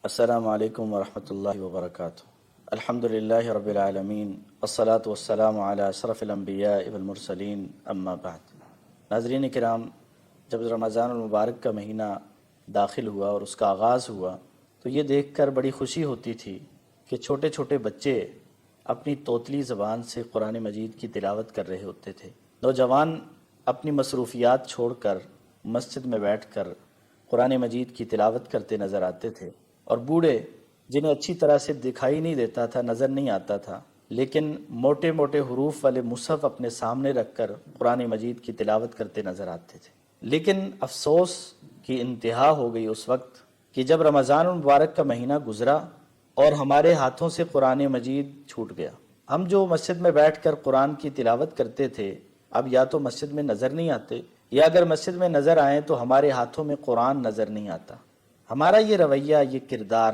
السلام علیکم ورحمۃ اللہ وبرکاتہ۔ الحمد للہ رب العالمین، والصلاة والسلام علی اشرف الانبیاء والمرسلین، اما بعد۔ ناظرین کرام، جب رمضان المبارک کا مہینہ داخل ہوا اور اس کا آغاز ہوا تو یہ دیکھ کر بڑی خوشی ہوتی تھی کہ چھوٹے چھوٹے بچے اپنی توتلی زبان سے قرآن مجید کی تلاوت کر رہے ہوتے تھے۔ نوجوان اپنی مصروفیات چھوڑ کر مسجد میں بیٹھ کر قرآن مجید کی تلاوت کرتے نظر آتے تھے، اور بوڑھے جنہیں اچھی طرح سے دکھائی نہیں دیتا تھا، نظر نہیں آتا تھا، لیکن موٹے موٹے حروف والے مصحف اپنے سامنے رکھ کر قرآن مجید کی تلاوت کرتے نظر آتے تھے۔ لیکن افسوس کی انتہا ہو گئی اس وقت کہ جب رمضان المبارک کا مہینہ گزرا اور ہمارے ہاتھوں سے قرآن مجید چھوٹ گیا۔ ہم جو مسجد میں بیٹھ کر قرآن کی تلاوت کرتے تھے، اب یا تو مسجد میں نظر نہیں آتے، یا اگر مسجد میں نظر آئیں تو ہمارے ہاتھوں میں قرآن نظر نہیں آتا۔ ہمارا یہ رویہ، یہ کردار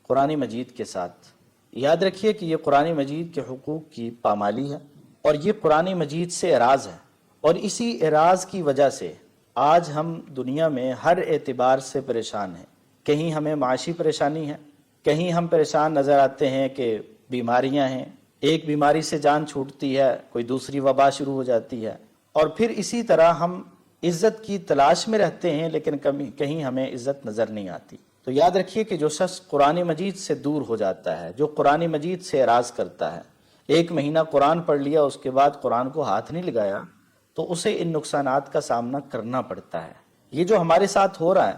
قرآن مجید کے ساتھ، یاد رکھیے کہ یہ قرآن مجید کے حقوق کی پامالی ہے، اور یہ قرآن مجید سے اعراض ہے، اور اسی اعراض کی وجہ سے آج ہم دنیا میں ہر اعتبار سے پریشان ہیں۔ کہیں ہمیں معاشی پریشانی ہے، کہیں ہم پریشان نظر آتے ہیں کہ بیماریاں ہیں، ایک بیماری سے جان چھوٹتی ہے، کوئی دوسری وبا شروع ہو جاتی ہے، اور پھر اسی طرح ہم عزت کی تلاش میں رہتے ہیں، لیکن کہیں ہمیں عزت نظر نہیں آتی۔ تو یاد رکھیے کہ جو شخص قرآن مجید سے دور ہو جاتا ہے، جو قرآن مجید سے اعراض کرتا ہے، ایک مہینہ قرآن پڑھ لیا، اس کے بعد قرآن کو ہاتھ نہیں لگایا، تو اسے ان نقصانات کا سامنا کرنا پڑتا ہے۔ یہ جو ہمارے ساتھ ہو رہا ہے،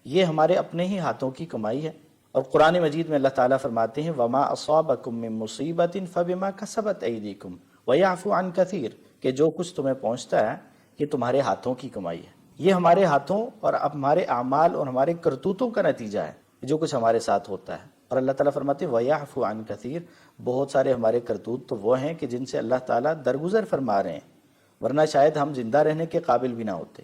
یہ ہمارے اپنے ہی ہاتھوں کی کمائی ہے، اور قرآن مجید میں اللہ تعالیٰ فرماتے ہیں وَمَا أَصَابَكُم مِّن مُّصِيبَةٍ فَبِمَا كَسَبَتْ أَيْدِيكُمْ وَيَعْفُو عَن كَثِيرٍ، کہ جو کچھ تمہیں پہنچتا ہے یہ تمہارے ہاتھوں کی کمائی ہے، یہ ہمارے ہاتھوں اور ہمارے اعمال اور ہمارے کرتوتوں کا نتیجہ ہے جو کچھ ہمارے ساتھ ہوتا ہے۔ اور اللہ تعالیٰ فرماتے ہیں وَيَعْفُو عَن كَثِيرٍ، بہت سارے ہمارے کرتوت تو وہ ہیں کہ جن سے اللہ تعالیٰ درگزر فرما رہے ہیں، ورنہ شاید ہم زندہ رہنے کے قابل بھی نہ ہوتے۔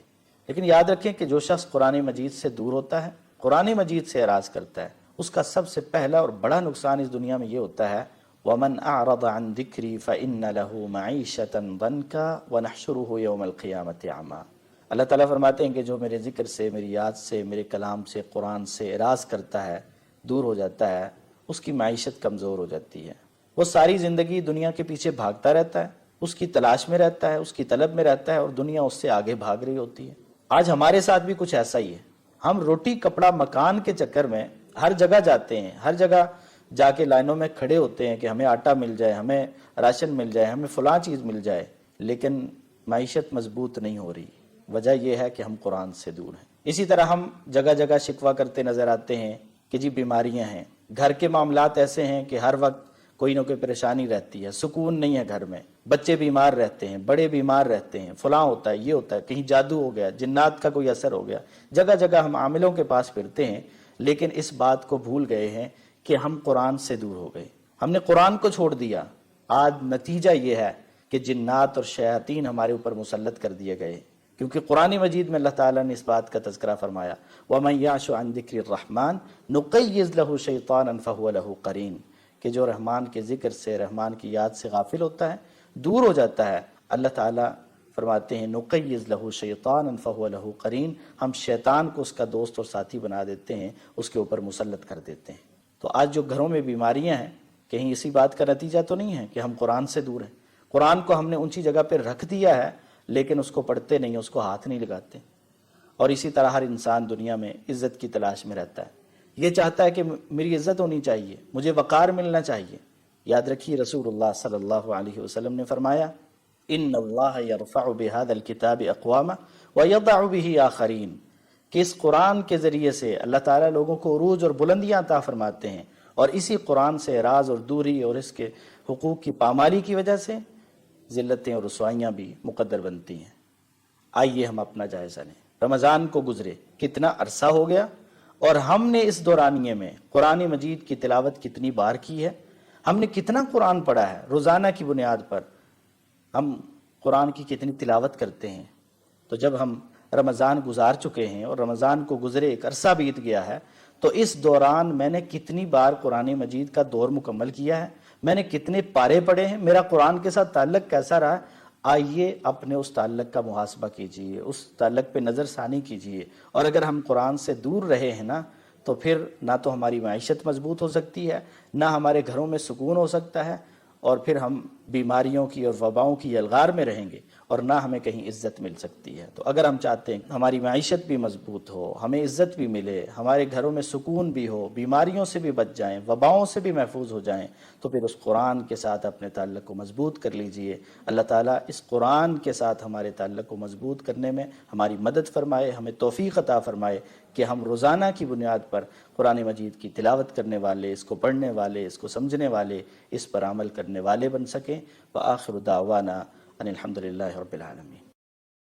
لیکن یاد رکھیں کہ جو شخص قرآن مجید سے دور ہوتا ہے، قرآن مجید سے اعراض کرتا ہے، اس کا سب سے پہلا اور بڑا نقصان اس دنیا میں یہ ہوتا ہے وَمَنْ أَعْرَضَ عَنْ ذِكْرِي فَإِنَّ لَهُ مَعِيشَةً ضَنْكًا وَنَحْشُرُهُ يَوْمَ الْقِيَامَةِ أَعْمَىٰ۔ اللہ تعالیٰ فرماتے ہیں کہ جو میرے ذکر سے، میری یاد سے، میرے کلام سے، قرآن سے اعراض کرتا ہے، دور ہو جاتا ہے، اس کی معیشت کمزور ہو جاتی ہے۔ وہ ساری زندگی دنیا کے پیچھے بھاگتا رہتا ہے، اس کی تلاش میں رہتا ہے، اس کی طلب میں رہتا ہے، اور دنیا اس سے آگے بھاگ رہی ہوتی ہے۔ آج ہمارے ساتھ بھی کچھ ایسا ہی ہے۔ ہم روٹی کپڑا مکان کے چکر میں ہر جگہ جاتے ہیں، ہر جگہ جا کے لائنوں میں کھڑے ہوتے ہیں کہ ہمیں آٹا مل جائے، ہمیں راشن مل جائے، ہمیں فلاں چیز مل جائے، لیکن معیشت مضبوط نہیں ہو رہی۔ وجہ یہ ہے کہ ہم قرآن سے دور ہیں۔ اسی طرح ہم جگہ جگہ شکوہ کرتے نظر آتے ہیں کہ جی بیماریاں ہیں، گھر کے معاملات ایسے ہیں کہ ہر وقت کوئی نہ کوئی پریشانی رہتی ہے، سکون نہیں ہے گھر میں، بچے بیمار رہتے ہیں، بڑے بیمار رہتے ہیں، فلاں ہوتا ہے، یہ ہوتا ہے، کہیں جادو ہو گیا، جنات کا کوئی اثر ہو گیا۔ جگہ جگہ ہم عاملوں کے پاس پھرتے ہیں، لیکن اس بات کو بھول گئے ہیں کہ ہم قرآن سے دور ہو گئے، ہم نے قرآن کو چھوڑ دیا۔ آج نتیجہ یہ ہے کہ جنات اور شیاطین ہمارے اوپر مسلط کر دیے گئے، کیونکہ قرآن مجید میں اللہ تعالیٰ نے اس بات کا تذکرہ فرمایا وَمَن يَعْشُ عَن ذِكْرِ الرَّحْمَٰنِ نُقَيِّضْ لَهُ شَيْطَانًا فَهُوَ لَهُ قَرِينٌ، کہ جو رحمان کے ذکر سے، رحمان کی یاد سے غافل ہوتا ہے، دور ہو جاتا ہے، اللہ تعالیٰ فرماتے ہیں نُقَيِّضْ لَهُ شَيْطَانًا فَهُوَ لَهُ قَرِينٌ، ہم شیطان کو اس کا دوست اور ساتھی بنا دیتے ہیں، اس کے اوپر مسلط کر دیتے ہیں۔ تو آج جو گھروں میں بیماریاں ہیں، کہیں اسی بات کا نتیجہ تو نہیں ہے کہ ہم قرآن سے دور ہیں۔ قرآن کو ہم نے اونچی جگہ پہ رکھ دیا ہے، لیکن اس کو پڑھتے نہیں، اس کو ہاتھ نہیں لگاتے۔ اور اسی طرح ہر انسان دنیا میں عزت کی تلاش میں رہتا ہے، یہ چاہتا ہے کہ میری عزت ہونی چاہیے، مجھے وقار ملنا چاہیے۔ یاد رکھیے رسول اللہ صلی اللہ علیہ وسلم نے فرمایا ان اللہ یرفع بہذا الکتاب اقواما ویضع بہ آخرین، کہ اس قرآن کے ذریعے سے اللہ تعالیٰ لوگوں کو عروج اور بلندیاں عطا فرماتے ہیں، اور اسی قرآن سے اعراض اور دوری اور اس کے حقوق کی پامالی کی وجہ سے ذلتیں اور رسوائیاں بھی مقدر بنتی ہیں۔ آئیے ہم اپنا جائزہ لیں۔ رمضان کو گزرے کتنا عرصہ ہو گیا، اور ہم نے اس دورانیے میں قرآن مجید کی تلاوت کتنی بار کی ہے، ہم نے کتنا قرآن پڑھا ہے، روزانہ کی بنیاد پر ہم قرآن کی کتنی تلاوت کرتے ہیں۔ تو جب ہم رمضان گزار چکے ہیں اور رمضان کو گزرے ایک عرصہ بیت گیا ہے، تو اس دوران میں نے کتنی بار قرآن مجید کا دور مکمل کیا ہے، میں نے کتنے پارے پڑھے ہیں، میرا قرآن کے ساتھ تعلق کیسا رہا ہے۔ آئیے اپنے اس تعلق کا محاسبہ کیجئے، اس تعلق پہ نظر ثانی کیجئے، اور اگر ہم قرآن سے دور رہے ہیں نا تو پھر نہ تو ہماری معیشت مضبوط ہو سکتی ہے، نہ ہمارے گھروں میں سکون ہو سکتا ہے، اور پھر ہم بیماریوں کی اور وباؤں کی یلغار میں رہیں گے، اور نہ ہمیں کہیں عزت مل سکتی ہے۔ تو اگر ہم چاہتے ہیں ہماری معیشت بھی مضبوط ہو، ہمیں عزت بھی ملے، ہمارے گھروں میں سکون بھی ہو، بیماریوں سے بھی بچ جائیں، وباؤں سے بھی محفوظ ہو جائیں، تو پھر اس قرآن کے ساتھ اپنے تعلق کو مضبوط کر لیجئے۔ اللہ تعالیٰ اس قرآن کے ساتھ ہمارے تعلق کو مضبوط کرنے میں ہماری مدد فرمائے، ہمیں توفیق عطا فرمائے کہ ہم روزانہ کی بنیاد پر قرآن مجید کی تلاوت کرنے والے، اس کو پڑھنے والے، اس کو سمجھنے والے، اس پر عمل کرنے والے بن سکیں۔ وآخر دعوانا ان الحمد للہ رب العالمین۔